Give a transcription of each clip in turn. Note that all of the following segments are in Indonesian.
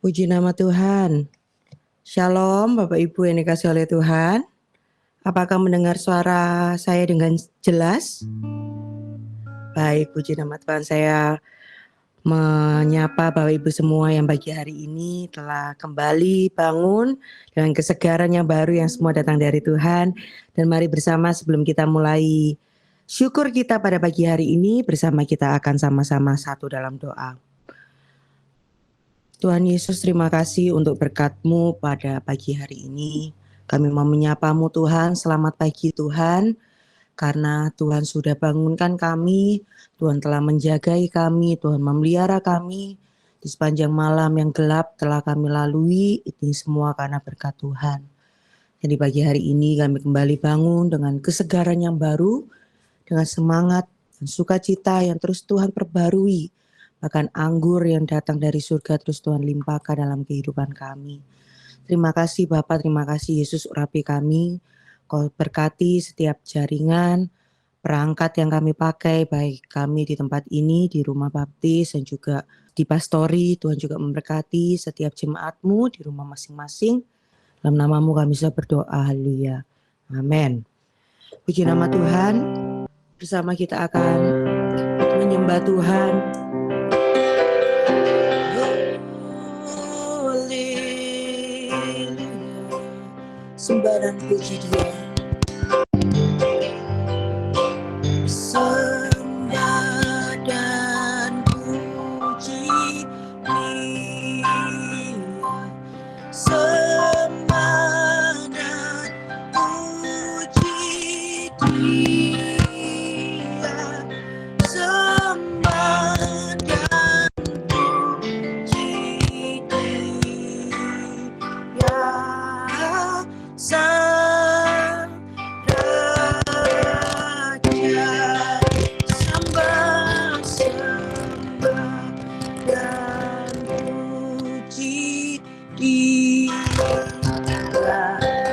Puji nama Tuhan. Shalom Bapak Ibu yang dikasihi oleh Tuhan. Apakah mendengar suara saya dengan jelas? Baik, puji nama Tuhan. Saya menyapa Bapak Ibu semua yang pagi hari ini telah kembali bangun dengan kesegaran yang baru yang semua datang dari Tuhan. Dan mari bersama sebelum kita mulai syukur kita pada pagi hari ini, bersama kita akan sama-sama satu dalam doa. Tuhan Yesus, terima kasih untuk berkat-Mu pada pagi hari ini. Kami mau menyapa-Mu Tuhan, selamat pagi Tuhan. Karena Tuhan sudah bangunkan kami, Tuhan telah menjagai kami, Tuhan memelihara kami. Di sepanjang malam yang gelap telah kami lalui, ini semua karena berkat Tuhan. Jadi pagi hari ini kami kembali bangun dengan kesegaran yang baru, dengan semangat dan sukacita yang terus Tuhan perbarui. Bahkan anggur yang datang dari surga terus Tuhan limpahkan dalam kehidupan kami. Terima kasih Bapak, terima kasih Yesus urapi kami. Kau berkati setiap jaringan, perangkat yang kami pakai, baik kami di tempat ini, di rumah baptis, dan juga di pastori. Tuhan juga memberkati setiap jemaat-Mu di rumah masing-masing. Dalam nama-Mu kami sudah berdoa, haleluya. Amin. Puji nama Tuhan, bersama kita akan menyembah Tuhan. Sembah dan puji Dia. Sembah dan puji Dia. Sembah dan puji Dia. Sembah dan puji Dia. Sang Raja, sembah, sembah dan puji Dia,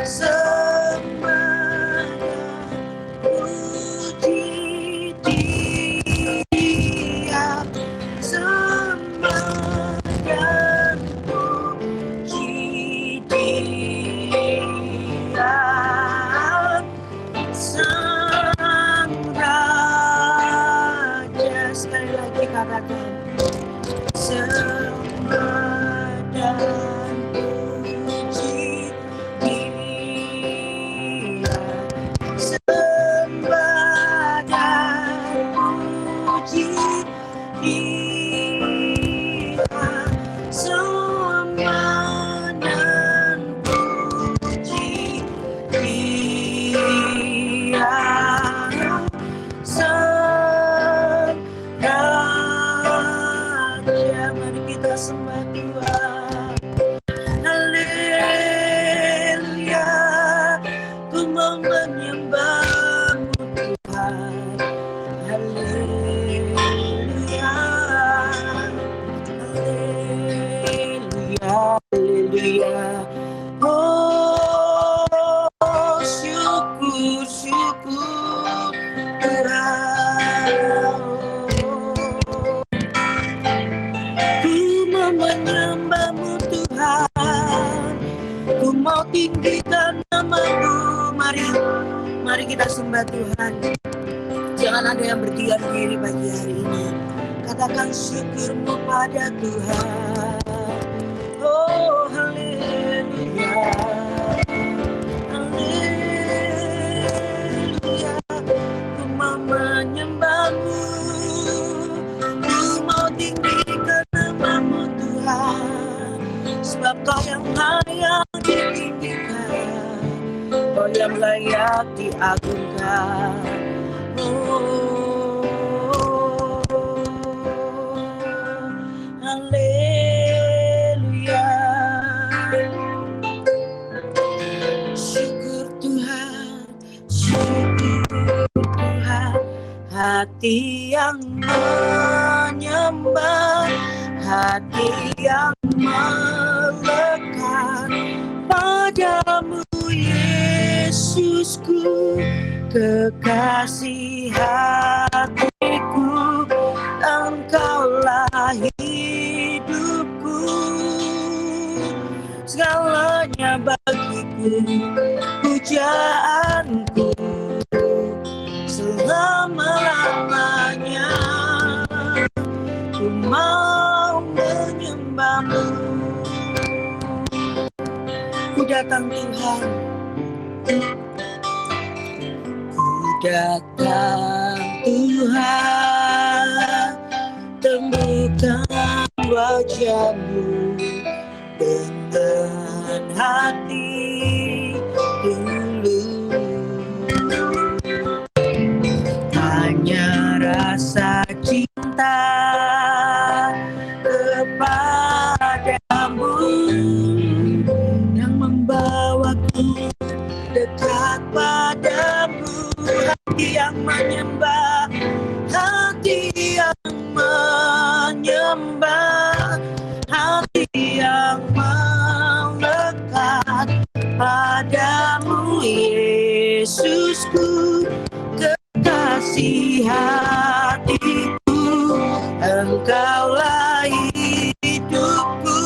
sembah dan puji Dia, sembah dan puji Dia. Sang Raja, sekali lagi katakan, sembah dan puji Dia, sembah dan puji Dia, sembah dan puji Dia. Sang Raja, mari kita sembah Tuhan. Haleluya, ku mau menyembah-Mu Tuhan. Haleluya, haleluya, haleluya. Oh, syukur, syukur Tuhan. Ku mau menyembah-Mu Tuhan, ku mau tinggikan nama-Mu. Mari kita sembah Tuhan. Jangan ada yang berdiam diri pagi hari ini. Katakan syukur-Mu pada Tuhan. Oh, haleluya, haleluya. Ku mau menyembah-Mu, ku mau tinggikan nama-Mu Tuhan. Sebab Kau yang layak ditinggikan, Kau yang layak diagungkan. Oh, haleluya. Syukur Tuhan, syukur Tuhan. Hati yang menyembah, hati yang melekat padamu Yesusku, kekasih hatiku. Engkaulah hidupku, datang Tuhan, ku datang Tuhan, temukan wajah-Mu dengan hati dulu. Hanya rasa cinta kepadamu yang membawaku dekat padamu. Hati yang menyembah, hati yang menyembah, hati yang melekat padamu, Yesusku, kekasih hatiku. Engkaulah hidupku,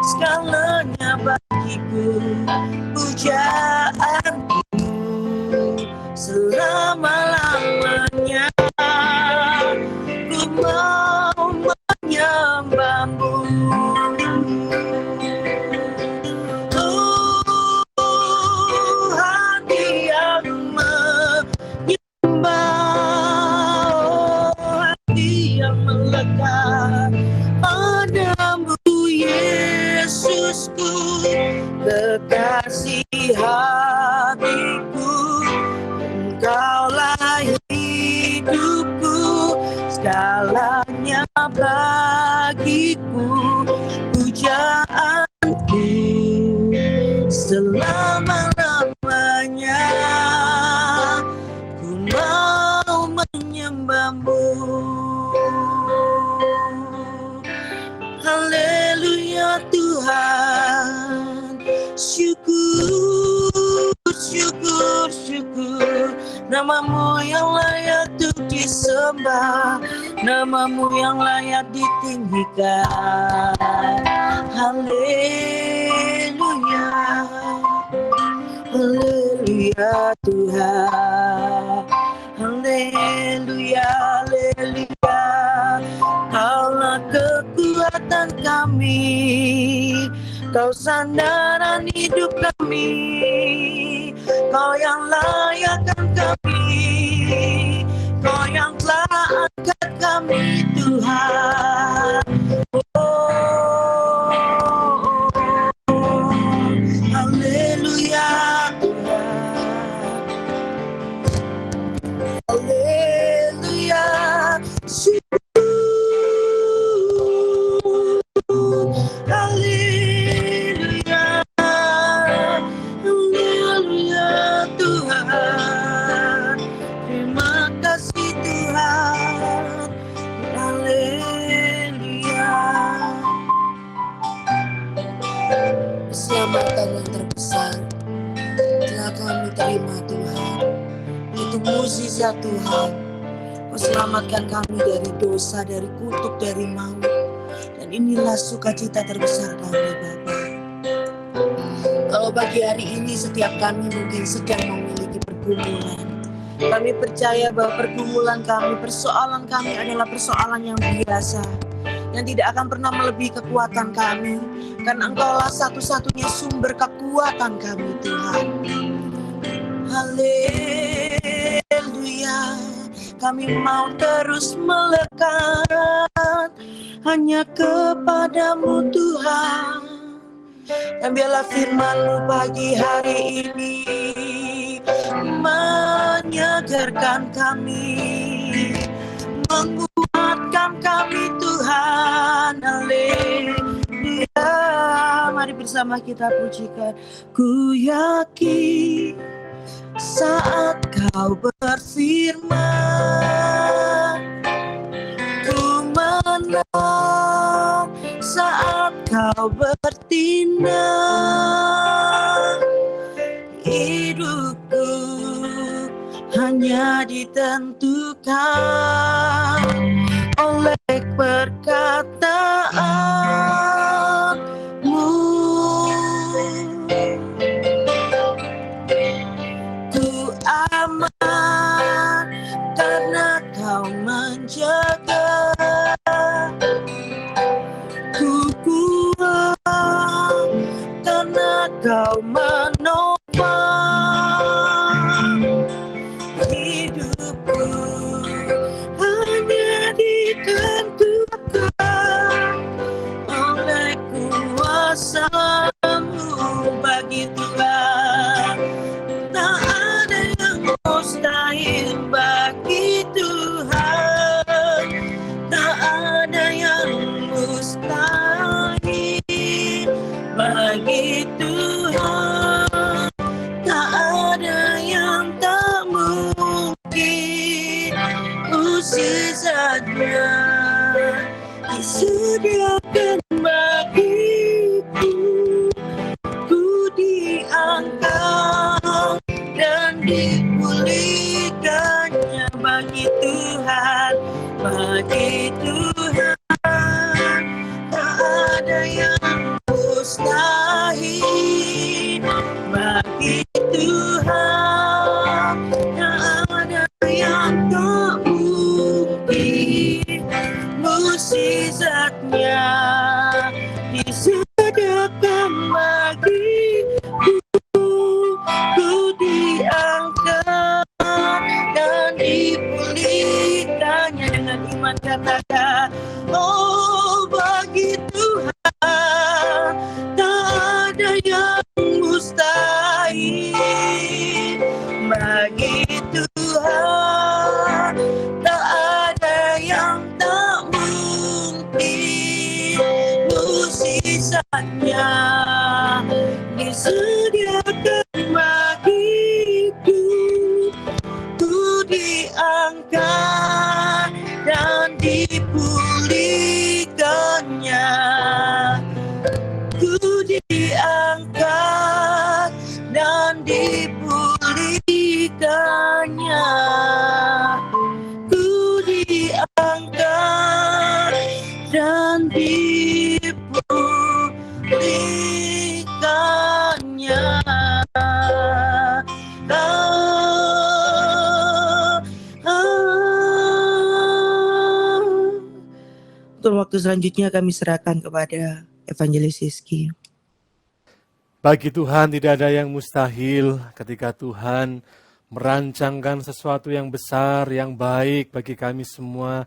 segalanya bagiku, pujaanku selama-lamanya. Ku mau menyembah-Mu. Oh, hati yang menyembah, oh, hati yang melekat padamu, Yesusku, kekasih hatiku. Engkaulah hidupku, segalanya bagiku, pujaanku selama-lamanya. Ku mau menyembah-Mu. Haleluya Tuhan, syukur, syukur, syukur. Nama-Mu yang layak untuk disembah, nama-Mu yang layak ditinggikan. Haleluya, haleluya Tuhan, haleluya, haleluya. Kaulah kekuatan kami, Kau sandaran hidup kami, Kau yang layakkan kami, Kau yang telah angkat kami Tuhan. Oh, haleluya Tuhan, haleluya. Haleluya, haleluya Tuhan. Terima kasih Tuhan. Haleluya. Keselamatan yang terbesar telah kami terima Tuhan. Itu mukjizat Tuhan. Kau selamatkan kami dari dosa, dari kutuk, dari maut. Dan inilah sukacita terbesar kami Bapa. Kalau pagi hari ini setiap kami mungkin sedang memiliki pergumulan, kami percaya bahwa pergumulan kami, persoalan kami adalah persoalan yang biasa, yang tidak akan pernah melebihi kekuatan kami, karena Engkaulah satu-satunya sumber kekuatan kami Tuhan. Haleluya. Kami mau terus melekat hanya kepadamu Tuhan. Dan biarlah firman-Mu pagi hari ini menyegarkan kami, menguatkan kami Tuhan. Haleluya. Mari bersama kita pujikan. Ku yakin saat Kau berfirman, ku menang saat Kau bertindak. Hidupku hanya ditentukan oleh perkataan-Mu. Ku aman karena Kau menjaga. Ku kuat karena mukjizatnya disediakan bagiku. Ku diangkat dan dipulihkannya bagi Tuhan, bagi Tuhan. Tak ada yang mustahil bagi Tuhan. Tak ada yang tak mungkin. Mukjizatnya disediakan bagiku. Ku diangkat dan dipulihkannya. Dengan iman katakan, oh bagi Tuhan tak ada yang mustahil. Bagi Tuhan tak ada yang tak mungkin. Mukjizatnya disediakan bagiku. Ku diangkat dan dipulihkannya. Ku diangkat dan dipulihkannya. Ku diangkat dan dipulihkannya. Untuk waktu selanjutnya kami serahkan kepada Evangelis Siski. Bagi Tuhan tidak ada yang mustahil ketika Tuhan merancangkan sesuatu yang besar, yang baik bagi kami semua.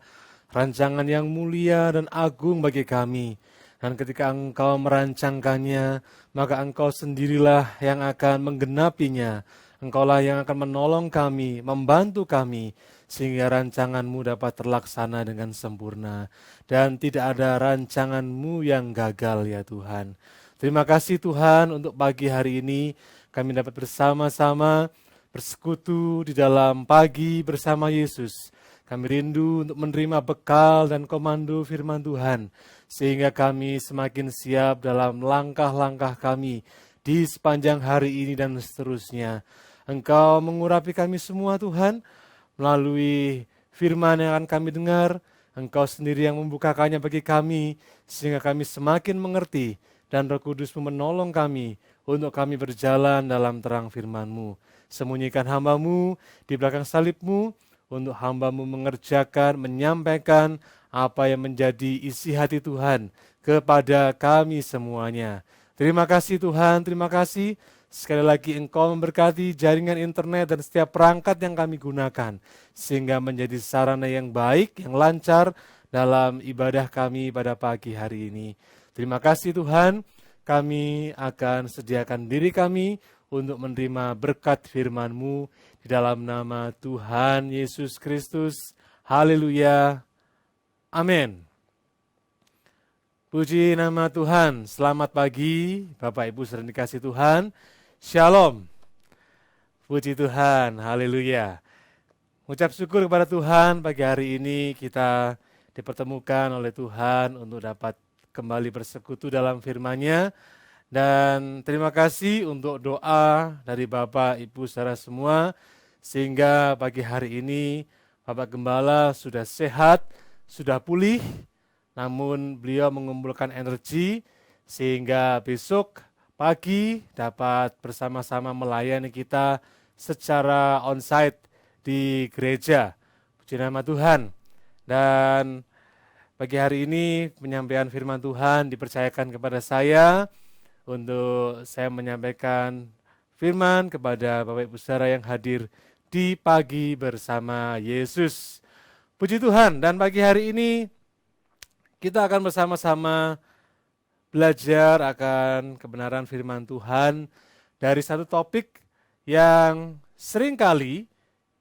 Rancangan yang mulia dan agung bagi kami. Dan ketika Engkau merancangkannya, maka Engkau sendirilah yang akan menggenapinya. Engkaulah yang akan menolong kami, membantu kami, sehingga rancangan-Mu dapat terlaksana dengan sempurna. Dan tidak ada rancangan-Mu yang gagal ya Tuhan. Terima kasih Tuhan untuk pagi hari ini kami dapat bersama-sama bersekutu di dalam pagi bersama Yesus. Kami rindu untuk menerima bekal dan komando firman Tuhan, sehingga kami semakin siap dalam langkah-langkah kami di sepanjang hari ini dan seterusnya. Engkau mengurapi kami semua Tuhan, melalui firman yang akan kami dengar. Engkau sendiri yang membukakannya bagi kami, sehingga kami semakin mengerti, dan Roh Kudus-Mu menolong kami untuk kami berjalan dalam terang firman-Mu. Sembunyikan hamba-Mu di belakang salib-Mu, untuk hamba-Mu mengerjakan, menyampaikan apa yang menjadi isi hati Tuhan kepada kami semuanya. Terima kasih Tuhan, terima kasih. Sekali lagi Engkau memberkati jaringan internet dan setiap perangkat yang kami gunakan, sehingga menjadi sarana yang baik, yang lancar dalam ibadah kami pada pagi hari ini. Terima kasih Tuhan, kami akan sediakan diri kami untuk menerima berkat firman-Mu di dalam nama Tuhan Yesus Kristus. Haleluya. Amin. Puji nama Tuhan. Selamat pagi Bapak Ibu saudara dikasih Tuhan. Shalom. Puji Tuhan. Haleluya. Ucap syukur kepada Tuhan pagi hari ini kita dipertemukan oleh Tuhan untuk dapat kembali bersekutu dalam firman-Nya. Dan terima kasih untuk doa dari Bapak, Ibu, saudara semua, sehingga pagi hari ini Bapak Gembala sudah sehat, sudah pulih, namun beliau mengumpulkan energi, sehingga besok pagi dapat bersama-sama melayani kita secara onsite di gereja. Puji nama Tuhan. Dan pagi hari ini penyampaian firman Tuhan dipercayakan kepada saya, untuk saya menyampaikan firman kepada Bapak Ibu saudara yang hadir di pagi bersama Yesus. Puji Tuhan, dan pagi hari ini kita akan bersama-sama belajar akan kebenaran firman Tuhan dari satu topik yang seringkali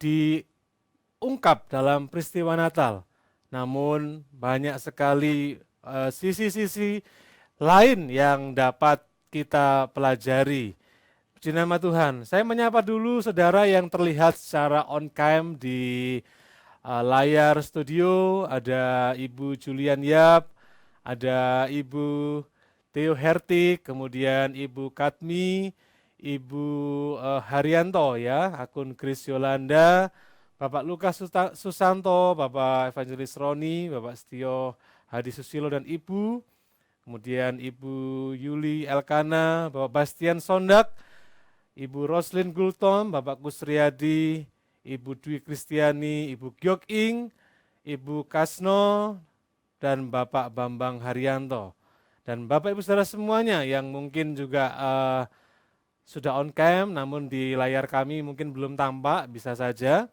diungkap dalam peristiwa Natal. Namun banyak sekali sisi-sisi lain yang dapat kita pelajari. Puji nama Tuhan. Saya menyapa dulu saudara yang terlihat secara on cam di layar studio ada Ibu Julian Yap, ada Ibu Theo Hertik, kemudian Ibu Katmi, Ibu Haryanto ya, akun Chris Yolanda, Bapak Lukas Susanto, Bapak Evangelis Roni, Bapak Setio Hadi Susilo dan Ibu, kemudian Ibu Yuli Elkana, Bapak Bastian Sondak, Ibu Roslin Gultom, Bapak Kusriyadi, Ibu Dwi Kristiani, Ibu Gyok Ing, Ibu Kasno, dan Bapak Bambang Haryanto. Dan Bapak Ibu Saudara semuanya yang mungkin juga sudah on cam, namun di layar kami mungkin belum tampak, bisa saja,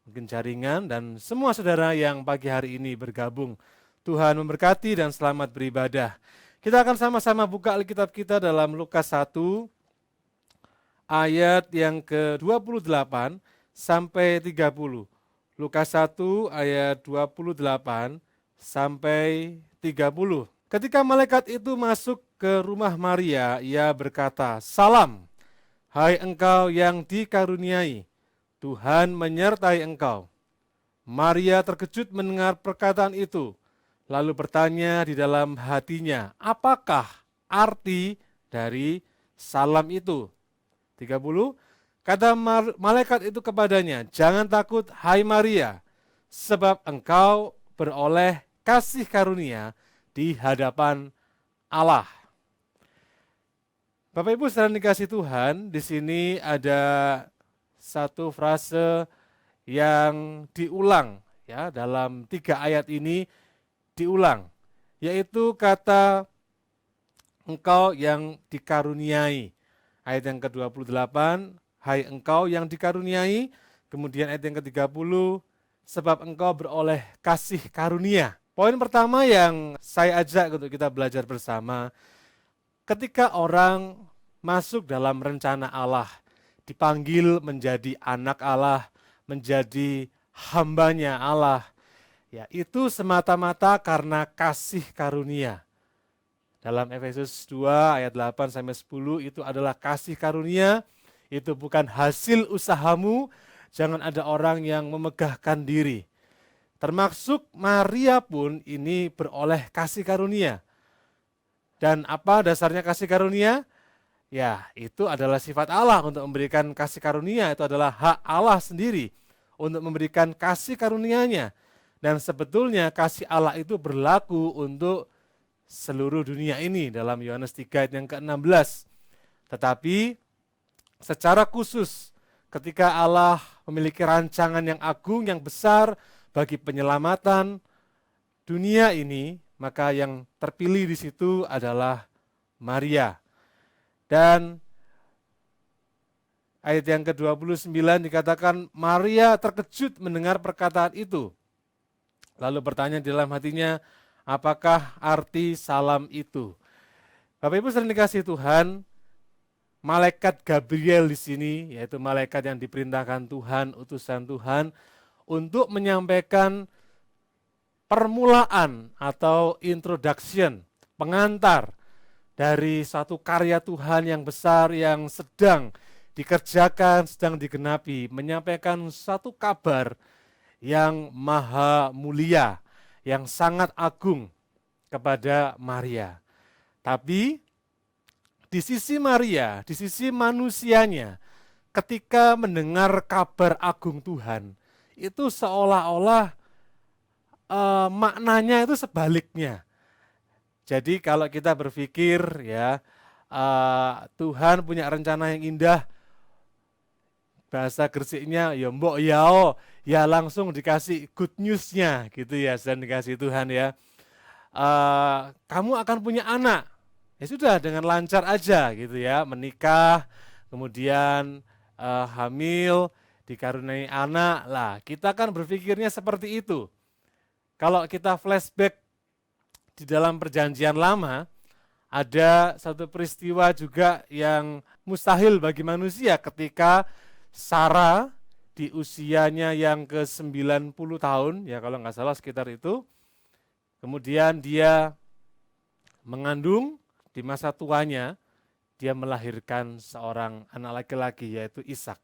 mungkin jaringan, dan semua saudara yang pagi hari ini bergabung. Tuhan memberkati dan selamat beribadah. Kita akan sama-sama buka Alkitab kita dalam Lukas 1, ayat yang ke-28 sampai 30. Lukas 1 ayat 28 sampai 30. Ketika malaikat itu masuk ke rumah Maria, ia berkata, "Salam, hai engkau yang dikaruniai, Tuhan menyertai engkau." Maria terkejut mendengar perkataan itu, lalu bertanya di dalam hatinya, apakah arti dari salam itu? 30. Kata malaikat itu kepadanya, "Jangan takut, hai Maria, sebab engkau beroleh kasih karunia di hadapan Allah." Bapak Ibu saudara dikasih Tuhan, di sini ada satu frase yang diulang ya dalam 3 ayat ini diulang, yaitu kata engkau yang dikaruniai. Ayat yang ke-28, hai engkau yang dikaruniai, kemudian ayat yang ke-30, sebab engkau beroleh kasih karunia. Poin pertama yang saya ajak untuk kita belajar bersama, ketika orang masuk dalam rencana Allah, dipanggil menjadi anak Allah, menjadi hambanya Allah, ya itu semata-mata karena kasih karunia. Dalam Efesus 2 ayat 8 sampai 10 itu adalah kasih karunia, itu bukan hasil usahamu, jangan ada orang yang memegahkan diri. Termasuk Maria pun ini beroleh kasih karunia. Dan apa dasarnya kasih karunia? Ya, itu adalah sifat Allah untuk memberikan kasih karunia, itu adalah hak Allah sendiri untuk memberikan kasih karunia-Nya. Dan sebetulnya kasih Allah itu berlaku untuk seluruh dunia ini dalam Yohanes 3 ayat yang ke-16. Tetapi secara khusus ketika Allah memiliki rancangan yang agung, yang besar bagi penyelamatan dunia ini, maka yang terpilih di situ adalah Maria. Dan ayat yang ke-29 dikatakan Maria terkejut mendengar perkataan itu. Lalu bertanya di dalam hatinya, apakah arti salam itu? Bapak Ibu sering dikasih Tuhan, malaikat Gabriel di sini, yaitu malaikat yang diperintahkan Tuhan, utusan Tuhan, untuk menyampaikan permulaan atau introduction, pengantar dari satu karya Tuhan yang besar yang sedang dikerjakan, sedang digenapi, menyampaikan satu kabar yang maha mulia, yang sangat agung kepada Maria. Tapi di sisi Maria, di sisi manusianya, ketika mendengar kabar agung Tuhan, itu seolah-olah maknanya itu sebaliknya. Jadi kalau kita berpikir ya Tuhan punya rencana yang indah, bahasa Gresiknya ya mbok yao, ya langsung dikasih good news-nya gitu ya, dan dikasih Tuhan ya. Kamu akan punya anak. Ya sudah dengan lancar aja gitu ya, menikah, kemudian hamil, dikaruniai anak. Lah, kita kan berpikirnya seperti itu. Kalau kita flashback di dalam perjanjian lama, ada satu peristiwa juga yang mustahil bagi manusia ketika Sarah di usianya yang ke-90 tahun, ya kalau nggak salah sekitar itu, kemudian dia mengandung, di masa tuanya dia melahirkan seorang anak laki-laki yaitu Ishak.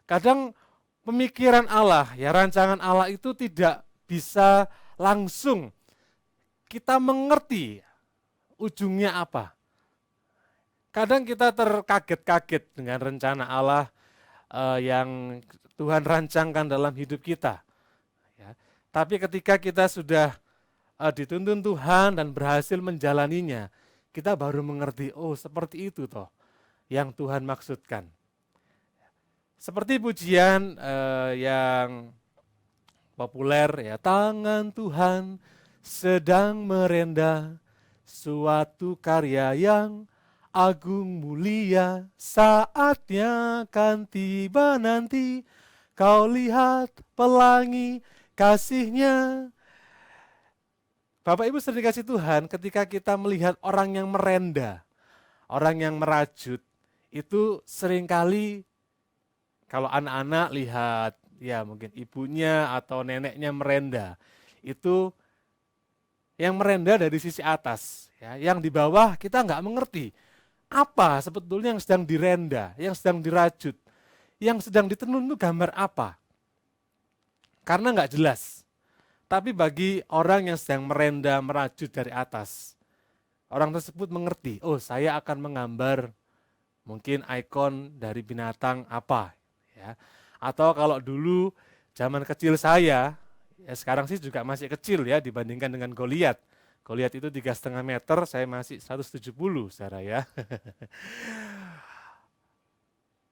Kadang pemikiran Allah, ya rancangan Allah itu tidak bisa langsung kita mengerti ujungnya apa. Kadang kita terkaget-kaget dengan rencana Allah yang Tuhan rancangkan dalam hidup kita. Ya. Tapi ketika kita sudah dituntun Tuhan dan berhasil menjalaninya, kita baru mengerti, oh seperti itu toh yang Tuhan maksudkan. Seperti pujian yang populer, ya, tangan Tuhan sedang merenda suatu karya yang agung mulia, saatnya kan tiba nanti, kau lihat pelangi kasih-Nya. Bapak Ibu sering dikasih Tuhan, ketika kita melihat orang yang merenda, orang yang merajut, itu seringkali kalau anak-anak lihat, ya mungkin ibunya atau neneknya merenda, itu yang merenda dari sisi atas, ya, yang di bawah kita nggak mengerti apa sebetulnya yang sedang direnda, yang sedang dirajut, yang sedang ditenun itu gambar apa? Karena nggak jelas. Tapi bagi orang yang sedang merenda, merajut dari atas, orang tersebut mengerti, oh saya akan menggambar mungkin ikon dari binatang apa. Ya. Atau kalau dulu zaman kecil saya, ya sekarang sih juga masih kecil ya dibandingkan dengan Goliat. Goliat itu 3,5 meter, saya masih 170 saudara ya.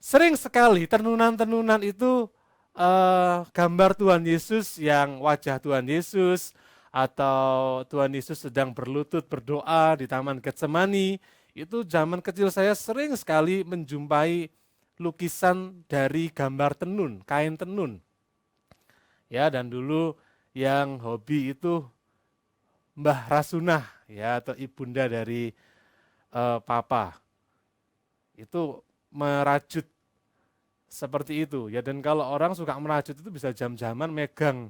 Sering sekali tenunan-tenunan itu gambar Tuhan Yesus yang wajah Tuhan Yesus, atau Tuhan Yesus sedang berlutut berdoa di Taman Getsemani. Itu zaman kecil saya sering sekali menjumpai lukisan dari gambar tenun, kain tenun. Ya, dan dulu yang hobi itu Mbah Rasunah, ya, atau ibunda dari Papa, itu merajut seperti itu, ya. Dan kalau orang suka merajut itu bisa jam-jaman megang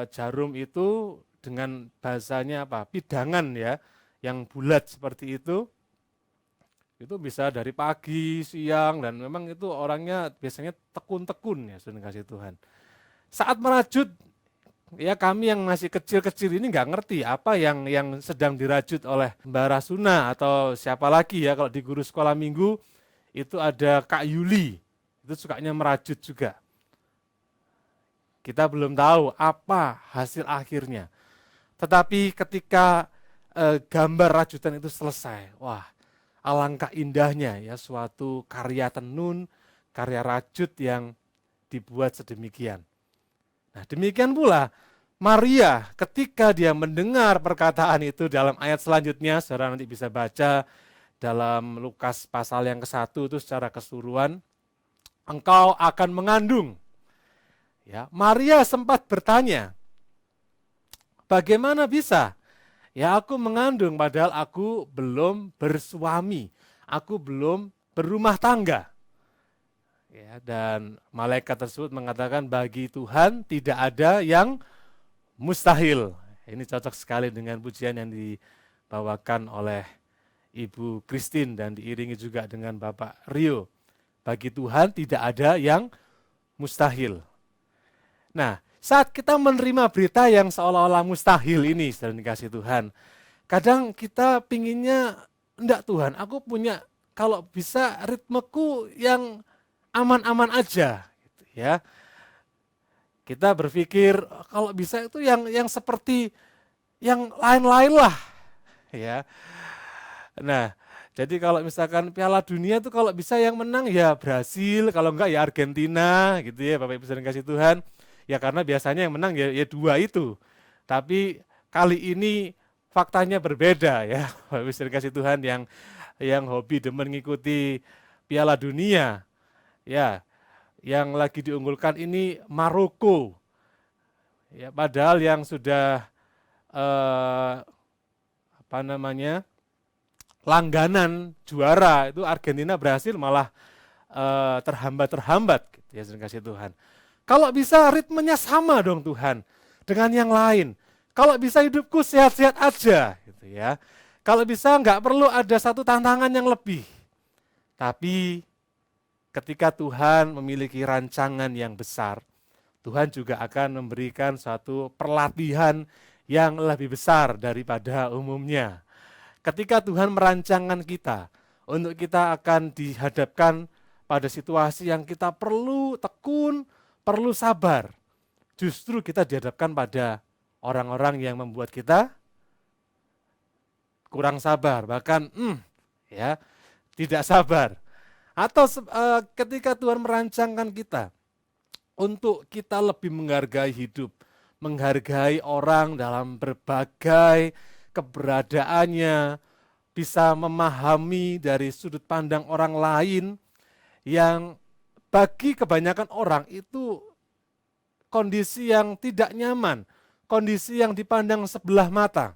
jarum itu dengan bahasanya apa, pidangan ya, yang bulat seperti itu bisa dari pagi, siang, dan memang itu orangnya biasanya tekun-tekun ya, sudah kasih Tuhan. Saat merajut, ya kami yang masih kecil-kecil ini nggak ngerti apa yang sedang dirajut oleh Mbak Rasuna atau siapa lagi ya. Kalau di guru sekolah minggu itu ada Kak Yuli, itu sukanya merajut juga. Kita belum tahu apa hasil akhirnya. Tetapi ketika gambar rajutan itu selesai, wah alangkah indahnya ya suatu karya tenun, karya rajut yang dibuat sedemikian. Nah, demikian pula Maria ketika dia mendengar perkataan itu dalam ayat selanjutnya, saudara nanti bisa baca dalam Lukas pasal yang ke-1 itu secara keseluruhan, engkau akan mengandung. Ya, Maria sempat bertanya, bagaimana bisa? Ya aku mengandung padahal aku belum bersuami, aku belum berumah tangga. Ya, dan malaikat tersebut mengatakan bagi Tuhan tidak ada yang mustahil. Ini cocok sekali dengan pujian yang dibawakan oleh Ibu Christine dan diiringi juga dengan Bapak Rio. Bagi Tuhan tidak ada yang mustahil. Nah, saat kita menerima berita yang seolah-olah mustahil ini, saudara dikasih Tuhan, kadang kita pinginnya, enggak Tuhan, aku punya kalau bisa ritmeku yang aman-aman aja, gitu ya. Kita berpikir kalau bisa itu yang seperti yang lain-lain lah, ya. Nah, jadi kalau misalkan Piala Dunia itu kalau bisa yang menang ya Brasil, kalau enggak ya Argentina, gitu ya, Bapak Ibu saudara kasih Tuhan. Ya karena biasanya yang menang ya dua itu. Tapi kali ini faktanya berbeda ya, Bapak Ibu saudara kasih Tuhan, yang hobi demen mengikuti Piala Dunia. Ya, yang lagi diunggulkan ini Maroko. Ya, padahal yang sudah langganan juara itu Argentina, Brasil malah terhambat gitu ya, saudara kasih Tuhan. Kalau bisa ritmenya sama dong Tuhan dengan yang lain. Kalau bisa hidupku sehat-sehat aja gitu ya. Kalau bisa nggak perlu ada satu tantangan yang lebih. Tapi ketika Tuhan memiliki rancangan yang besar, Tuhan juga akan memberikan suatu pelatihan yang lebih besar daripada umumnya. Ketika Tuhan merancangkan kita, untuk kita akan dihadapkan pada situasi yang kita perlu tekun, perlu sabar. Justru kita dihadapkan pada orang-orang yang membuat kita kurang sabar, bahkan ya tidak sabar. Atau ketika Tuhan merancangkan kita untuk kita lebih menghargai hidup, menghargai orang dalam berbagai keberadaannya, bisa memahami dari sudut pandang orang lain yang bagi kebanyakan orang itu kondisi yang tidak nyaman, kondisi yang dipandang sebelah mata.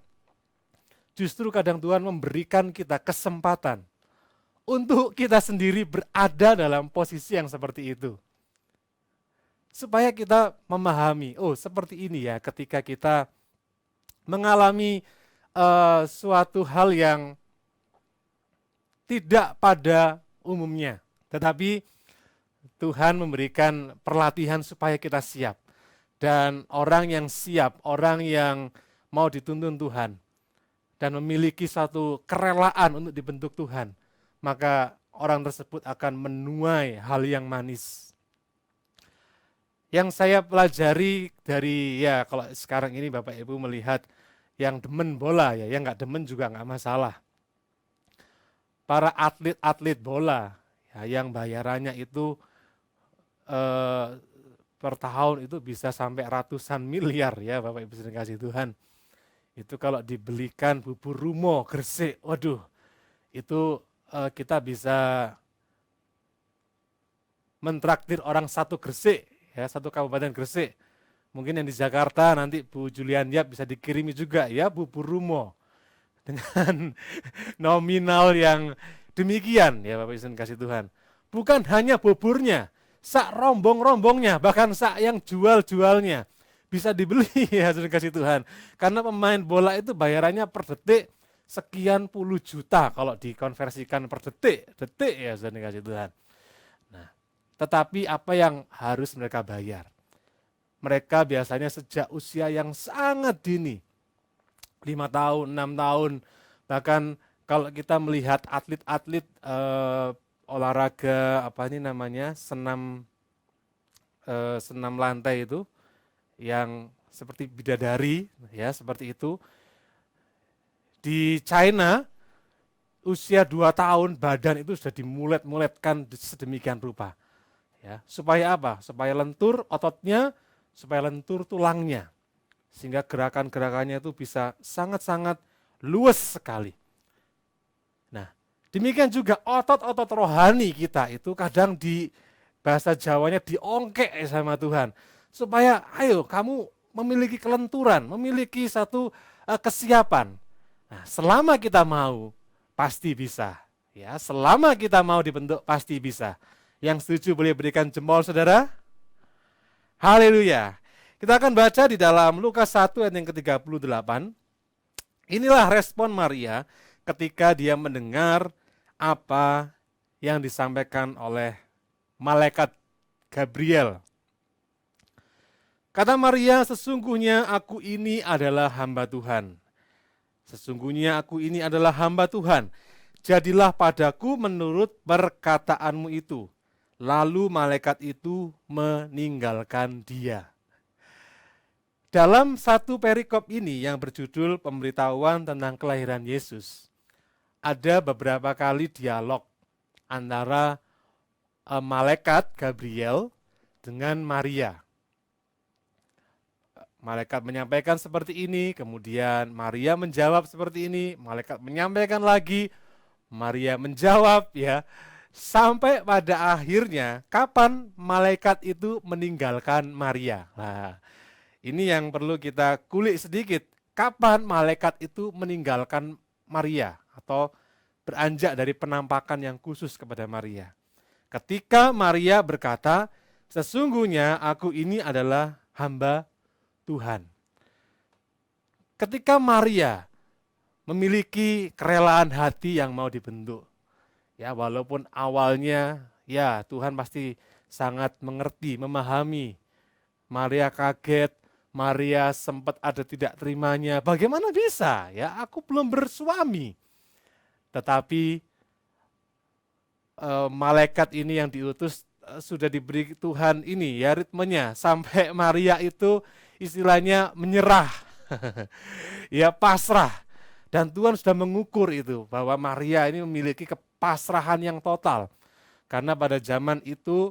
Justru kadang Tuhan memberikan kita kesempatan untuk kita sendiri berada dalam posisi yang seperti itu. Supaya kita memahami, oh seperti ini ya ketika kita mengalami suatu hal yang tidak pada umumnya. Tetapi Tuhan memberikan pelatihan supaya kita siap. Dan orang yang siap, orang yang mau dituntun Tuhan, dan memiliki satu kerelaan untuk dibentuk Tuhan, maka orang tersebut akan menuai hal yang manis. Yang saya pelajari dari, ya kalau sekarang ini Bapak Ibu melihat yang demen bola ya, yang nggak demen juga nggak masalah. Para atlet-atlet bola ya, yang bayarannya itu per tahun itu bisa sampai ratusan miliar ya Bapak Ibu sekalian kasih Tuhan. Itu kalau dibelikan bubur rumo, Gresik, waduh, itu kita bisa mentraktir orang satu Gresik, ya satu kabupaten Gresik. Mungkin yang di Jakarta nanti Bu Julian Yap bisa dikirimi juga ya bubur rumo dengan nominal yang demikian ya Bapak Ibu kasih Tuhan. Bukan hanya buburnya, sak rombong-rombongnya, bahkan sak yang jual-jualnya bisa dibeli ya sudah kasih Tuhan. Karena pemain bola itu bayarannya per detik sekian puluh juta kalau dikonversikan per detik ya sudah kasih Tuhan. Nah, tetapi apa yang harus mereka bayar? Mereka biasanya sejak usia yang sangat dini, 5 tahun, 6 tahun, bahkan kalau kita melihat atlet-atlet olahraga apa ini namanya senam lantai itu, yang seperti bidadari ya seperti itu di China usia 2 tahun badan itu sudah dimulet-muletkan sedemikian rupa ya supaya apa? Supaya lentur ototnya, supaya lentur tulangnya sehingga gerakan-gerakannya itu bisa sangat-sangat luas sekali. Nah, demikian juga otot-otot rohani kita itu kadang di bahasa Jawanya diongkek sama Tuhan. Supaya ayo kamu memiliki kelenturan, memiliki satu kesiapan. Nah, selama kita mau, pasti bisa. Ya, selama kita mau dibentuk, pasti bisa. Yang setuju boleh berikan jempol saudara. Haleluya. Kita akan baca di dalam Lukas 1 ayat yang ke-38. Inilah respon Maria ketika dia mendengar apa yang disampaikan oleh malaikat Gabriel. Kata Maria, sesungguhnya aku ini adalah hamba Tuhan. Sesungguhnya aku ini adalah hamba Tuhan. Jadilah padaku menurut perkataanmu itu. Lalu malaikat itu meninggalkan dia. Dalam satu perikop ini yang berjudul pemberitahuan tentang kelahiran Yesus, ada beberapa kali dialog antara malaikat Gabriel dengan Maria. Malaikat menyampaikan seperti ini, kemudian Maria menjawab seperti ini, malaikat menyampaikan lagi, Maria menjawab ya. Sampai pada akhirnya kapan malaikat itu meninggalkan Maria. Nah, ini yang perlu kita kulik sedikit. Kapan malaikat itu meninggalkan Maria atau beranjak dari penampakan yang khusus kepada Maria. Ketika Maria berkata, sesungguhnya aku ini adalah hamba Tuhan. Ketika Maria memiliki kerelaan hati yang mau dibentuk, ya walaupun awalnya Ya, Tuhan pasti sangat mengerti, memahami. Maria kaget, Maria sempat ada tidak terimanya. Bagaimana bisa? Ya, aku belum bersuami. Tetapi malaikat ini yang diutus sudah diberi Tuhan ini ya ritmenya sampai Maria itu istilahnya menyerah. Ya, pasrah. Dan Tuhan sudah mengukur itu bahwa Maria ini memiliki kepasrahan yang total. Karena pada zaman itu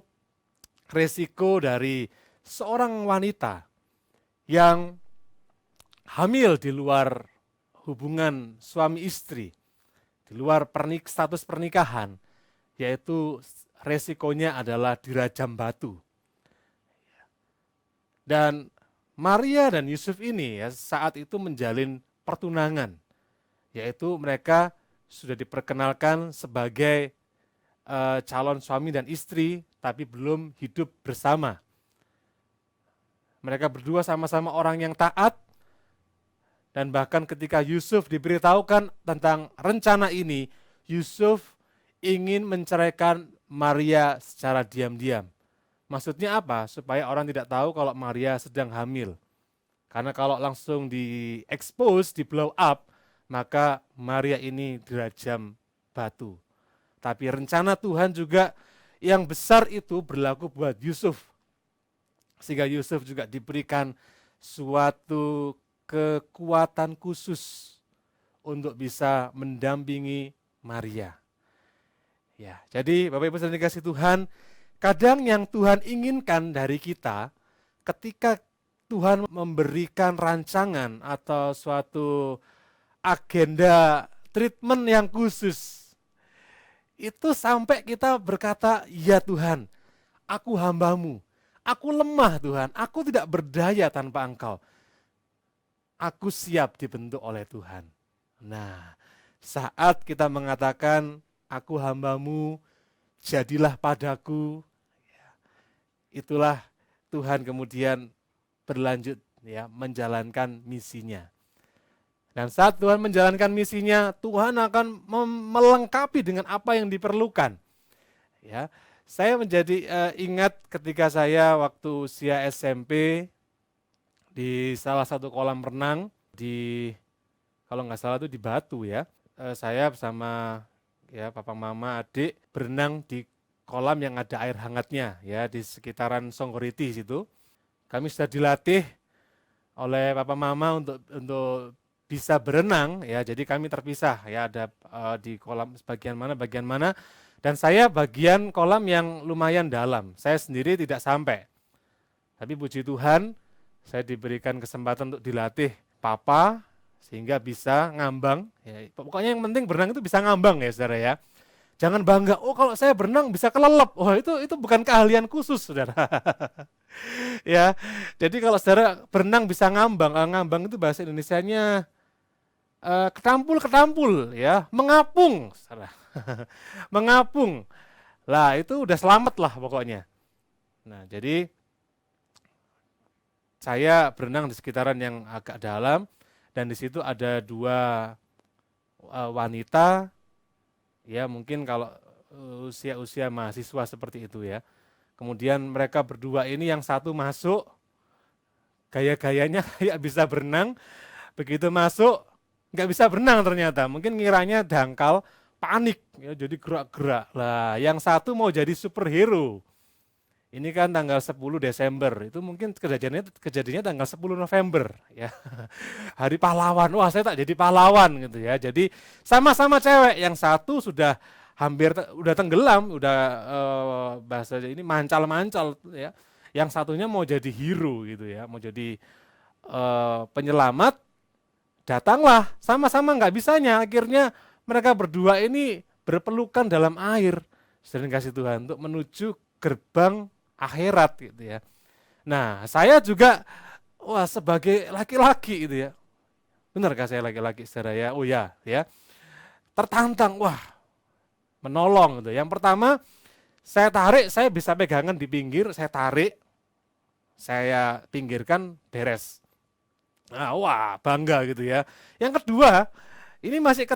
resiko dari seorang wanita yang hamil di luar hubungan suami istri, di luar status pernikahan, yaitu resikonya adalah dirajam batu. Dan Maria dan Yusuf ini ya, saat itu menjalin pertunangan, yaitu mereka sudah diperkenalkan sebagai calon suami dan istri, tapi belum hidup bersama. Mereka berdua sama-sama orang yang taat, dan bahkan ketika Yusuf diberitahukan tentang rencana ini, Yusuf ingin menceraikan Maria secara diam-diam. Maksudnya apa? Supaya orang tidak tahu kalau Maria sedang hamil. Karena kalau langsung di-expose, di-blow up, maka Maria ini dirajam batu. Tapi rencana Tuhan juga yang besar itu berlaku buat Yusuf. Sehingga Yusuf juga diberikan suatu kekuatan khusus untuk bisa mendampingi Maria. Ya, jadi Bapak Ibu saudara dikasih Tuhan, kadang yang Tuhan inginkan dari kita ketika Tuhan memberikan rancangan atau suatu agenda treatment yang khusus, itu sampai kita berkata, ya Tuhan, aku hambamu, aku lemah Tuhan, aku tidak berdaya tanpa Engkau. Aku siap dibentuk oleh Tuhan. Nah, saat kita mengatakan, aku hambamu, jadilah padaku, itulah Tuhan kemudian berlanjut ya menjalankan misinya. Dan saat Tuhan menjalankan misinya, Tuhan akan melengkapi dengan apa yang diperlukan. Ya, saya menjadi ingat ketika saya waktu usia SMP di salah satu kolam renang di, kalau nggak salah itu di Batu ya. Saya bersama ya papa mama adik berenang di kolam yang ada air hangatnya ya di sekitaran Songgoriti situ. Kami sudah dilatih oleh papa mama untuk bisa berenang ya, jadi kami terpisah ya, ada di kolam bagian mana, dan saya bagian kolam yang lumayan dalam. Saya sendiri tidak sampai. Tapi puji Tuhan, saya diberikan kesempatan untuk dilatih papa sehingga bisa ngambang ya. Pokoknya yang penting berenang itu bisa ngambang ya Saudara ya. Jangan bangga, oh kalau saya berenang bisa kelelep. Oh itu bukan keahlian khusus Saudara. Ya. Jadi kalau Saudara berenang bisa ngambang, ngambang itu bahasa Indonesianya ketampul ya, mengapung. Mengapung. Lah itu udah selamat lah pokoknya. Nah, jadi saya berenang di sekitaran yang agak dalam dan di situ ada dua wanita ya, mungkin kalau usia-usia mahasiswa seperti itu ya. Kemudian mereka berdua ini yang satu masuk gaya-gayanya kayak bisa berenang, begitu masuk nggak bisa berenang ternyata, mungkin ngiranya dangkal, panik ya, jadi gerak-gerak. Lah yang satu mau jadi superhero. Ini kan tanggal 10 Desember, itu mungkin kejadiannya tanggal 10 November ya. Hari pahlawan. Wah, saya tak jadi pahlawan gitu ya. Jadi sama-sama cewek, yang satu sudah hampir udah tenggelam, udah bahasa ini mancal-mancal ya. Yang satunya mau jadi hero gitu ya, mau jadi penyelamat. Datanglah sama-sama nggak bisanya, akhirnya mereka berdua ini berpelukan dalam air, sering kasih Tuhan, untuk menuju gerbang akhirat gitu ya. Nah saya juga wah sebagai laki-laki gitu ya, benarkah saya laki-laki Saudara ya? Oh ya ya, tertantang, wah menolong gitu. Yang pertama saya tarik, saya bisa pegangan di pinggir, saya tarik, saya pinggirkan, beres. Nah, wah bangga gitu ya. Yang kedua, Ini masih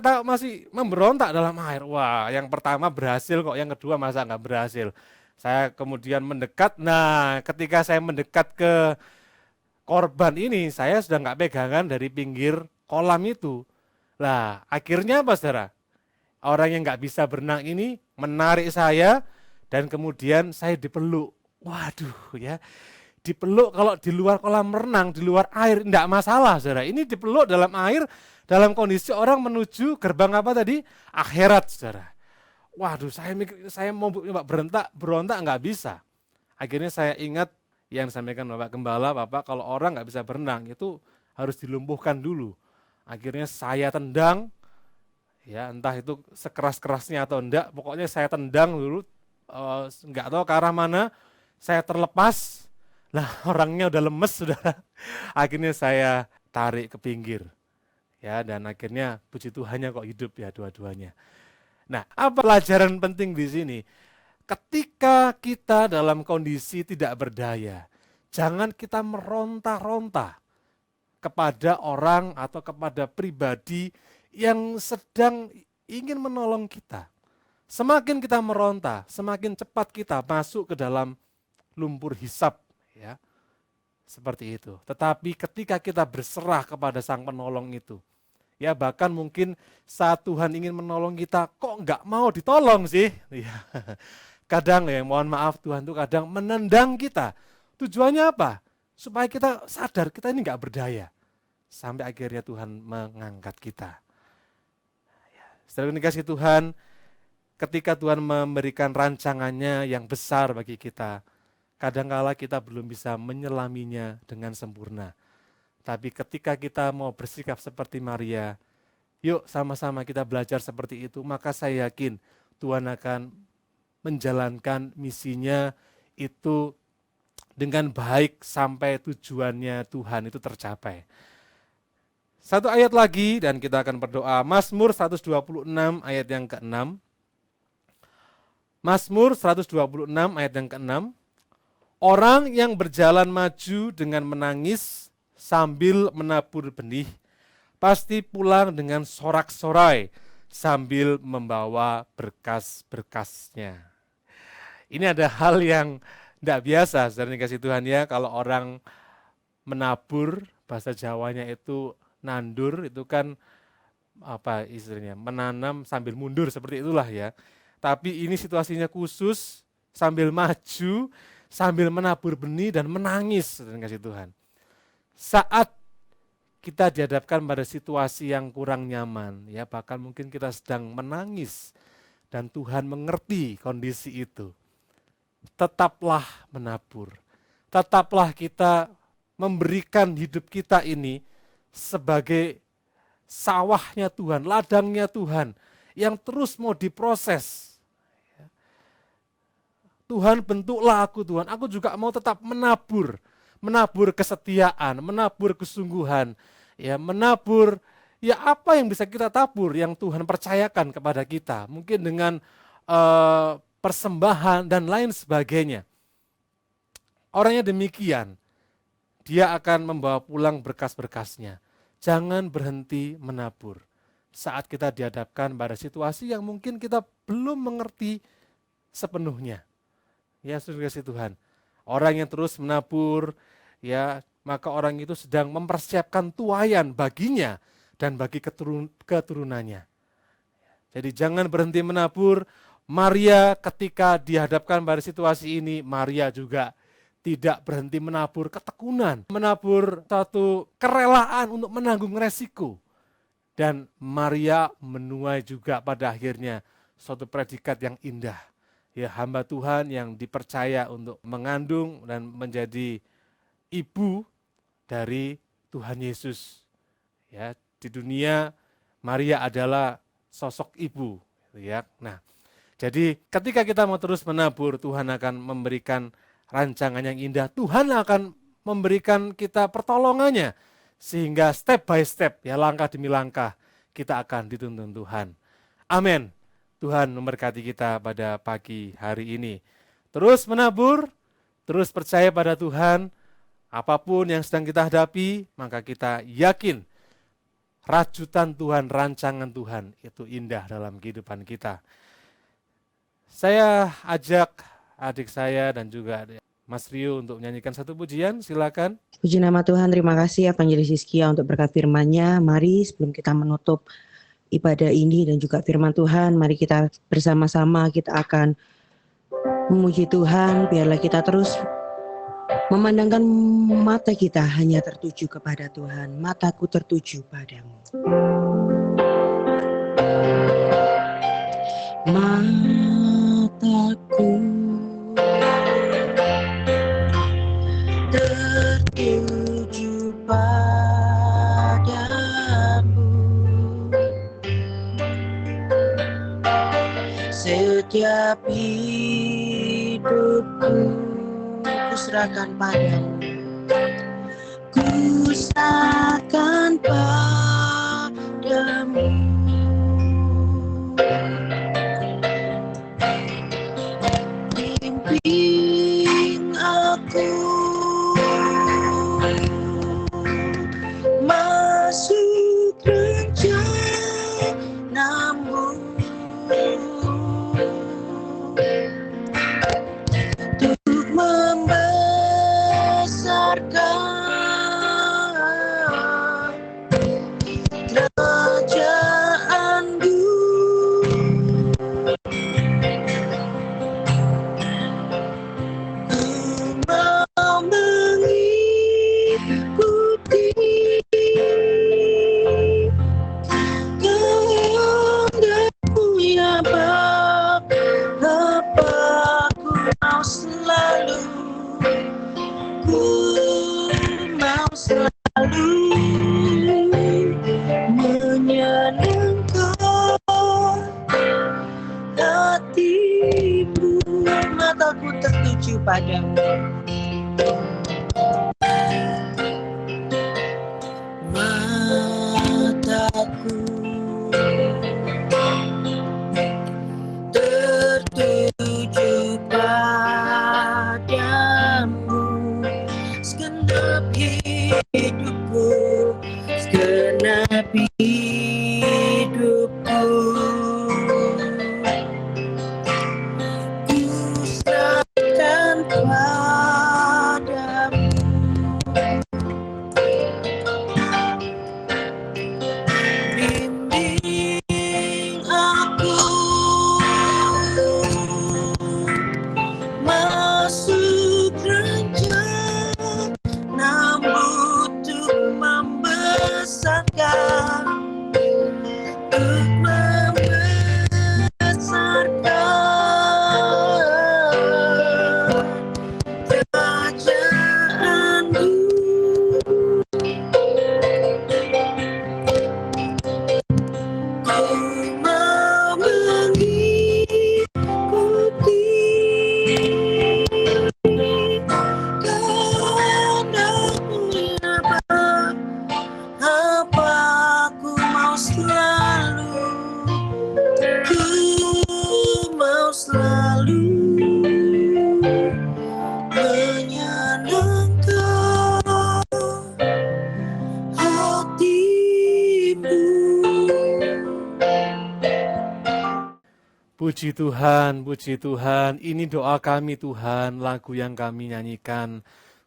memberontak dalam air. Wah, yang pertama berhasil kok, yang kedua masa nggak berhasil. Saya kemudian mendekat. Nah, ketika saya mendekat ke korban ini, saya sudah nggak pegangan dari pinggir kolam itu. Lah, akhirnya apa, saudara? Orang yang nggak bisa berenang ini menarik saya dan kemudian saya dipeluk. Waduh, ya, dipeluk kalau di luar kolam renang, di luar air, enggak masalah, saudara. Ini dipeluk dalam air, dalam kondisi orang menuju gerbang apa tadi? Akhirat, saudara. Waduh, saya mikir, saya mau berontak nggak bisa. Akhirnya saya ingat yang disampaikan Bapak Gembala, Bapak kalau orang nggak bisa berenang itu harus dilumpuhkan dulu. Akhirnya saya tendang, ya entah itu sekeras-kerasnya atau enggak, pokoknya saya tendang dulu, nggak tahu ke arah mana, saya terlepas. Lah orangnya udah lemes sudah. Akhirnya saya tarik ke pinggir. Ya, dan akhirnya puji Tuhannya kok hidup ya dua-duanya. Nah, apa pelajaran penting di sini? Ketika kita dalam kondisi tidak berdaya, jangan kita meronta-ronta kepada orang atau kepada pribadi yang sedang ingin menolong kita. Semakin kita meronta, semakin cepat kita masuk ke dalam lumpur hisab, ya. Seperti itu. Tetapi ketika kita berserah kepada Sang Penolong itu, ya bahkan mungkin saat Tuhan ingin menolong kita, kok nggak mau ditolong sih? Ya. Kadang ya, mohon maaf, Tuhan tuh kadang menendang kita. Tujuannya apa? Supaya kita sadar kita ini nggak berdaya. Sampai akhirnya Tuhan mengangkat kita. Setelah dikasih Tuhan, ketika Tuhan memberikan rancangannya yang besar bagi kita, kadangkala kita belum bisa menyelaminya dengan sempurna. Tapi ketika kita mau bersikap seperti Maria, yuk sama-sama kita belajar seperti itu, maka saya yakin Tuhan akan menjalankan misinya itu dengan baik sampai tujuannya Tuhan itu tercapai. Satu ayat lagi dan kita akan berdoa. Mazmur 126 ayat yang ke-6. Mazmur 126 ayat yang ke-6. Orang yang berjalan maju dengan menangis sambil menabur benih, pasti pulang dengan sorak-sorai sambil membawa berkas-berkasnya. Ini ada hal yang tidak biasa, saudara dikasih Tuhan ya, kalau orang menabur, bahasa Jawanya itu nandur, itu kan apa istilahnya, menanam sambil mundur seperti itulah ya. Tapi ini situasinya khusus, sambil maju, sambil menabur benih dan menangis, saudara dikasih Tuhan. Saat kita dihadapkan pada situasi yang kurang nyaman, ya bahkan mungkin kita sedang menangis dan Tuhan mengerti kondisi itu. Tetaplah menabur. Tetaplah kita memberikan hidup kita ini sebagai sawahnya Tuhan, ladangnya Tuhan yang terus mau diproses. Tuhan, bentuklah aku Tuhan, aku juga mau tetap menabur kesetiaan, menabur kesungguhan, ya menabur ya apa yang bisa kita tabur yang Tuhan percayakan kepada kita, mungkin dengan persembahan dan lain sebagainya. Orangnya demikian, dia akan membawa pulang berkas-berkasnya. Jangan berhenti menabur saat kita dihadapkan pada situasi yang mungkin kita belum mengerti sepenuhnya. Ya, saudara kasih Tuhan. Orang yang terus menabur, ya maka orang itu sedang mempersiapkan tuaian baginya dan bagi keturunannya. Jadi jangan berhenti menabur. Maria ketika dihadapkan pada situasi ini, Maria juga tidak berhenti menabur ketekunan, menabur satu kerelaan untuk menanggung resiko. Dan Maria menuai juga pada akhirnya suatu predikat yang indah. Ya, hamba Tuhan yang dipercaya untuk mengandung dan menjadi ibu dari Tuhan Yesus. Ya, di dunia Maria adalah sosok ibu, ya. Nah, jadi ketika kita mau terus menabur, Tuhan akan memberikan rancangan yang indah. Tuhan akan memberikan kita pertolongannya sehingga step by step, ya langkah demi langkah kita akan dituntun Tuhan. Amin. Tuhan memberkati kita pada pagi hari ini. Terus menabur, terus percaya pada Tuhan. Apapun yang sedang kita hadapi, maka kita yakin rajutan Tuhan, rancangan Tuhan itu indah dalam kehidupan kita. Saya ajak adik saya dan juga Mas Rio untuk menyanyikan satu pujian, silakan. Puji nama Tuhan, terima kasih Evangelis Hizkia untuk berkat firman-Nya. Mari sebelum kita menutup ibadah ini dan juga firman Tuhan, mari kita bersama-sama kita akan memuji Tuhan. Biarlah kita terus memandangkan mata kita hanya tertuju kepada Tuhan. Mataku tertuju padamu. Mataku tertuju padamu. Setiap hidupku kuserahkan padamu. Kuserahkan padamu. Bimbing aku masuk rencanamu, untuk membesarkan kerajaanmu. Mau mengikuti kehendakmu ya Bapa, ku mau selalu, ku mau selalu menyenangkan hatimu. Mataku tertuju padamu. Mataku tertuju padamu. Segenap hidupku, segenap hidupku, ku serahkan padamu. Bimbing aku masuk rencanamu, untuk membesarkan, untuk membesarkan kerajaanmu. Ku mau mengikuti kehendakmu ya Bapa, ku mau selalu, ku mau selalu menyenangkan hatimu. Puji Tuhan, ini doa kami Tuhan, lagu yang kami nyanyikan.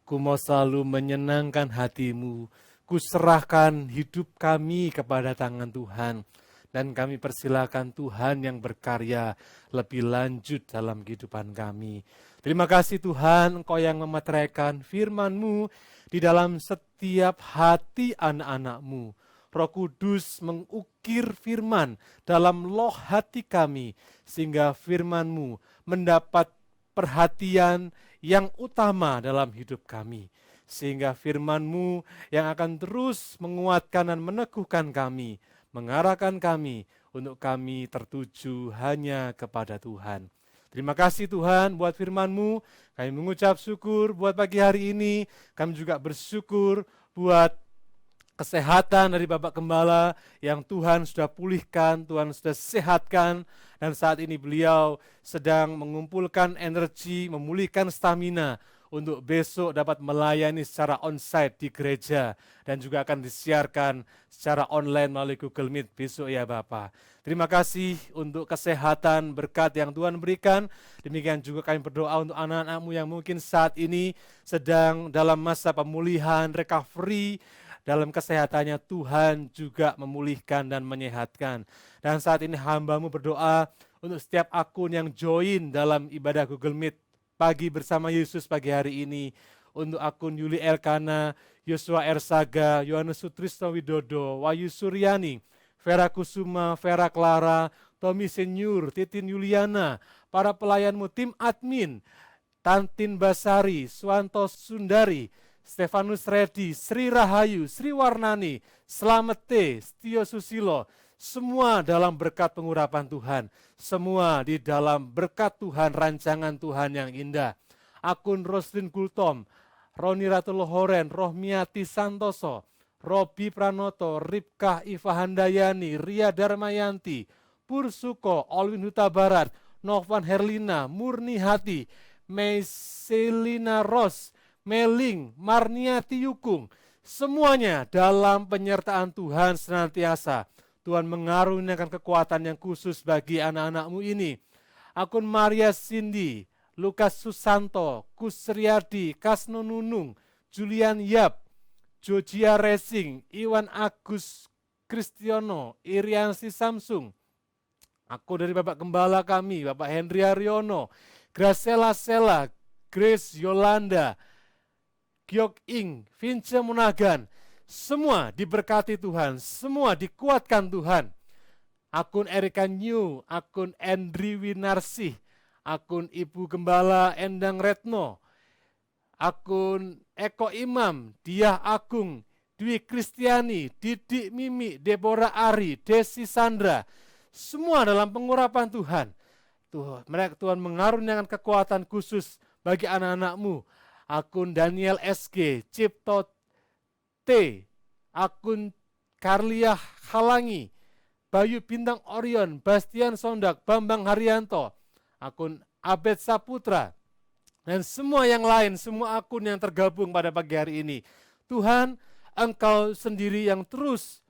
Ku mau selalu menyenangkan hatimu, ku serahkan hidup kami kepada tangan Tuhan. Dan kami persilakan Tuhan yang berkarya lebih lanjut dalam kehidupan kami. Terima kasih Tuhan, Engkau yang memeteraikan firman-Mu di dalam setiap hati anak-anak-Mu. Roh Kudus mengukir firman dalam loh hati kami, sehingga firman-Mu mendapat perhatian yang utama dalam hidup kami. Sehingga firman-Mu yang akan terus menguatkan dan meneguhkan kami, mengarahkan kami untuk kami tertuju hanya kepada Tuhan. Terima kasih Tuhan buat firman-Mu, kami mengucap syukur buat pagi hari ini, kami juga bersyukur buat kesehatan dari Bapak Gembala yang Tuhan sudah pulihkan, Tuhan sudah sehatkan, dan saat ini beliau sedang mengumpulkan energi, memulihkan stamina untuk besok dapat melayani secara onsite di gereja dan juga akan disiarkan secara online melalui Google Meet besok ya Bapak. Terima kasih untuk kesehatan berkat yang Tuhan berikan. Demikian juga kami berdoa untuk anak-anak-Mu yang mungkin saat ini sedang dalam masa pemulihan, recovery, dalam kesehatannya Tuhan juga memulihkan dan menyehatkan. Dan saat ini hamba-Mu berdoa untuk setiap akun yang join dalam ibadah Google Meet pagi bersama Yesus pagi hari ini, untuk akun Yuli Elkana, Yosua Ersaga, Yohanes Sutrisno Widodo, Wahyu Suryani, Vera Kusuma, Vera Clara, Tommy Senior, Titin Yuliana, para pelayanmu, tim admin, Tantin Basari, Swanto Sundari, Stefanus Reddy, Sri Rahayu, Sri Warnani, Slamet T, Setio Susilo, semua dalam berkat pengurapan Tuhan, semua di dalam berkat Tuhan, rancangan Tuhan yang indah. Akun Roslin Gultom, Roni Ratulohoren, Rohmiati Santoso, Robi Pranoto, Ripkah Ivahandayani, Ria Darmayanti, Pursuko, Olwin Huta Barat, Novan Herlina, Murni Hati, Meiselina Ros, Meling, Marniati Yukung, semuanya dalam penyertaan Tuhan senantiasa. Tuhan mengaruniakan kekuatan yang khusus bagi anak-anak-Mu ini. Akun Maria Cindy, Lukas Susanto, Kusriyadi, Kasno Nunung, Julian Yap, Jojia Racing, Iwan Agus Kristiono, Iriansi Samsung. Aku dari Bapak Gembala kami, Bapak Henry Aryono, Gracela Sela, Grace Yolanda, Gyok Ing, Vince Munagan, semua diberkati Tuhan, semua dikuatkan Tuhan. Akun Erika New, akun Andri Winarsih, akun Ibu Gembala Endang Retno, akun Eko Imam, Diah Agung, Dwi Kristiani, Didik Mimi, Deborah Ari, Desi Sandra, semua dalam pengurapan Tuhan. Tuhan mengaruniakan kekuatan khusus bagi anak-anak-Mu. Akun Daniel SG, Cipto T, akun Karlia Halangi, Bayu Bintang Orion, Bastian Sondak, Bambang Haryanto, akun Abed Saputra, dan semua yang lain, semua akun yang tergabung pada pagi hari ini. Tuhan, Engkau sendiri yang terus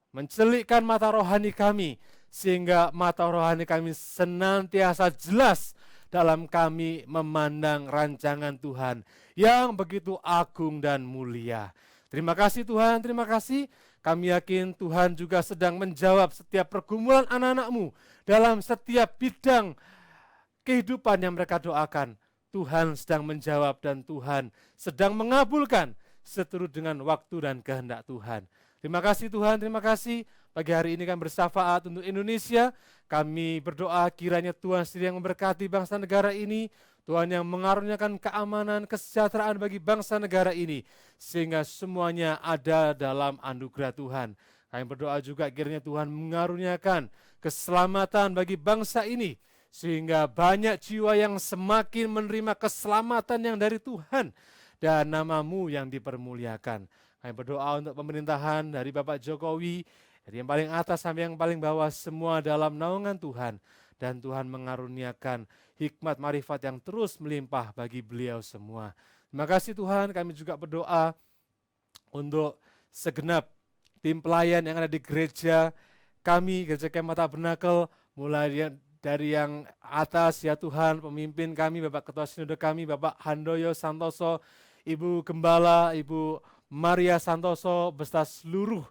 mencelikkan mata rohani kami, sehingga mata rohani kami senantiasa jelas dalam kami memandang rancangan Tuhan yang begitu agung dan mulia. Terima kasih Tuhan, terima kasih. Kami yakin Tuhan juga sedang menjawab setiap pergumulan anak-anak-Mu dalam setiap bidang kehidupan yang mereka doakan. Tuhan sedang menjawab dan Tuhan sedang mengabulkan seturut dengan waktu dan kehendak Tuhan. Terima kasih Tuhan, terima kasih. Pagi hari ini kami bersyafaat untuk Indonesia. Kami berdoa kiranya Tuhan sendiri yang memberkati bangsa negara ini. Tuhan yang mengaruniakan keamanan, kesejahteraan bagi bangsa negara ini. Sehingga semuanya ada dalam anugerah Tuhan. Kami berdoa juga kiranya Tuhan mengaruniakan keselamatan bagi bangsa ini. Sehingga banyak jiwa yang semakin menerima keselamatan yang dari Tuhan. Dan nama-Mu yang dipermuliakan. Kami berdoa untuk pemerintahan dari Bapak Jokowi, dari yang paling atas sampai yang paling bawah, semua dalam naungan Tuhan. Dan Tuhan mengaruniakan hikmat marifat yang terus melimpah bagi beliau semua. Terima kasih Tuhan, kami juga berdoa untuk segenap tim pelayan yang ada di gereja kami, Gereja Kemah Tabernakel, mulai dari yang atas ya Tuhan, pemimpin kami, Bapak Ketua Sinode kami, Bapak Handoyo Santoso, Ibu Gembala, Ibu Maria Santoso, beserta seluruh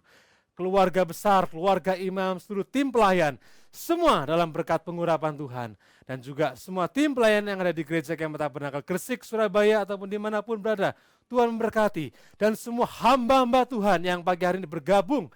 keluarga besar, keluarga imam, seluruh tim pelayan, semua dalam berkat pengurapan Tuhan. Dan juga semua tim pelayan yang ada di Gereja Kemah Tabernakel Gresik, Surabaya, ataupun dimanapun berada, Tuhan memberkati. Dan semua hamba-hamba Tuhan yang pagi hari ini bergabung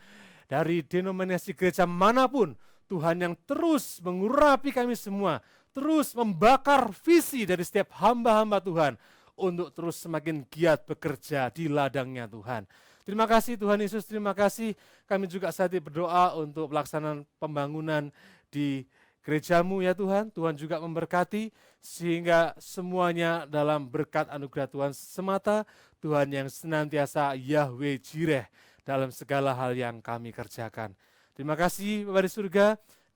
dari denominasi gereja manapun, Tuhan yang terus mengurapi kami semua, terus membakar visi dari setiap hamba-hamba Tuhan, untuk terus semakin giat bekerja di ladangnya Tuhan. Terima kasih Tuhan Yesus, terima kasih. Kami juga saat ini berdoa untuk pelaksanaan pembangunan di gereja-Mu ya Tuhan. Tuhan juga memberkati sehingga semuanya dalam berkat anugerah Tuhan semata. Tuhan yang senantiasa Yahweh Jireh dalam segala hal yang kami kerjakan. Terima kasih Bapak di surga,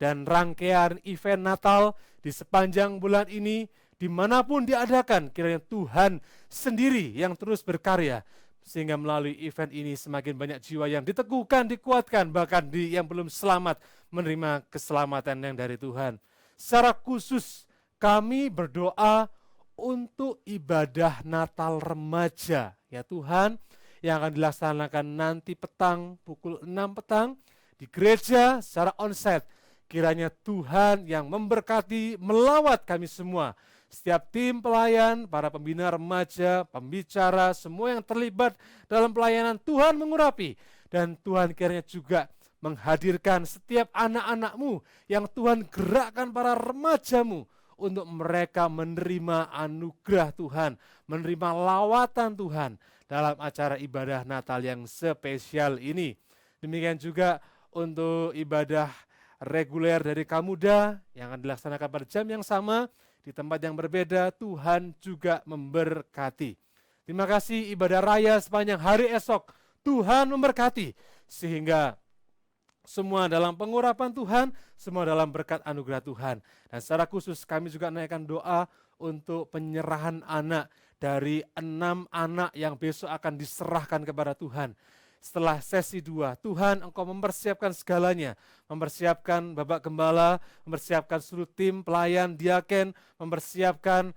dan rangkaian event Natal di sepanjang bulan ini dimanapun diadakan, kiranya Tuhan sendiri yang terus berkarya, sehingga melalui event ini semakin banyak jiwa yang diteguhkan, dikuatkan, bahkan yang belum selamat menerima keselamatan yang dari Tuhan. Secara khusus kami berdoa untuk ibadah Natal remaja, ya Tuhan, yang akan dilaksanakan nanti petang pukul 6 petang di gereja secara onsite. Kiranya Tuhan yang memberkati melawat kami semua, setiap tim pelayan, para pembina remaja, pembicara, semua yang terlibat dalam pelayanan, Tuhan mengurapi. Dan Tuhan kiranya juga menghadirkan setiap anak-anak-Mu yang Tuhan gerakkan, para remaja-Mu, untuk mereka menerima anugerah Tuhan, menerima lawatan Tuhan dalam acara ibadah Natal yang spesial ini. Demikian juga untuk ibadah reguler dari Kamuda yang akan dilaksanakan pada jam yang sama, di tempat yang berbeda. Tuhan juga memberkati. Terima kasih ibadah raya sepanjang hari esok, Tuhan memberkati, sehingga semua dalam pengurapan Tuhan, semua dalam berkat anugerah Tuhan. Dan secara khusus kami juga menaikkan doa untuk penyerahan anak dari 6 anak yang besok akan diserahkan kepada Tuhan. Setelah sesi 2, Tuhan Engkau mempersiapkan segalanya, mempersiapkan Bapak Gembala, mempersiapkan seluruh tim pelayan, diaken, mempersiapkan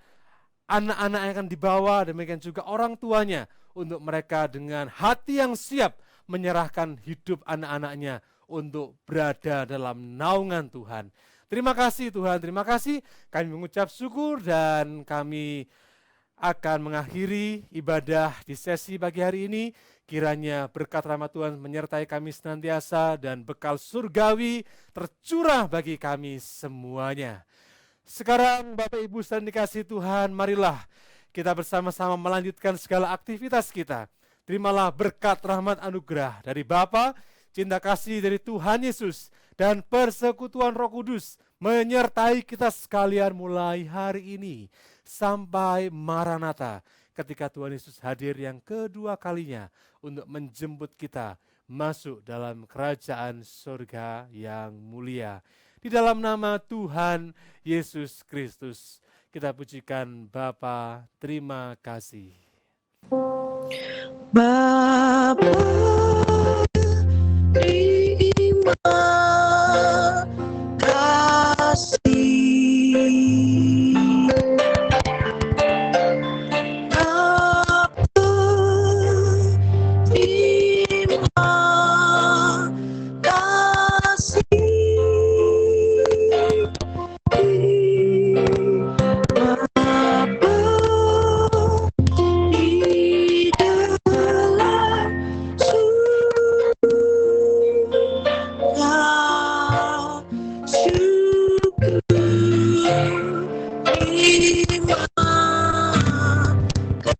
anak-anak yang akan dibawa, demikian juga orang tuanya, untuk mereka dengan hati yang siap menyerahkan hidup anak-anaknya untuk berada dalam naungan Tuhan. Terima kasih Tuhan, terima kasih. Kami mengucap syukur dan kami akan mengakhiri ibadah di sesi pagi hari ini. Kiranya berkat rahmat Tuhan menyertai kami senantiasa dan bekal surgawi tercurah bagi kami semuanya. Sekarang Bapak Ibu sedang dikasihi Tuhan, marilah kita bersama-sama melanjutkan segala aktivitas kita. Terimalah berkat rahmat anugerah dari Bapa, cinta kasih dari Tuhan Yesus, dan persekutuan Roh Kudus menyertai kita sekalian mulai hari ini sampai Maranatha, ketika Tuhan Yesus hadir yang kedua kalinya untuk menjemput kita masuk dalam kerajaan surga yang mulia. Di dalam nama Tuhan Yesus Kristus, kita pujikan Bapa, terima kasih. Bapa, terima kasih. Bapa, terima kasih. Bapa, di dalam surga, syukur terima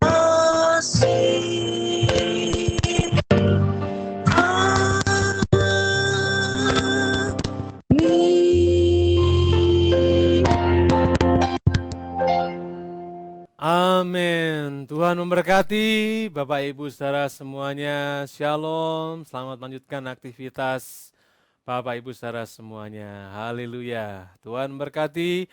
kasih. Amin. Tuhan memberkati Bapak Ibu Saudara semuanya. Shalom. Selamat melanjutkan aktivitas Bapak Ibu Saudara semuanya. Haleluya. Tuhan memberkati.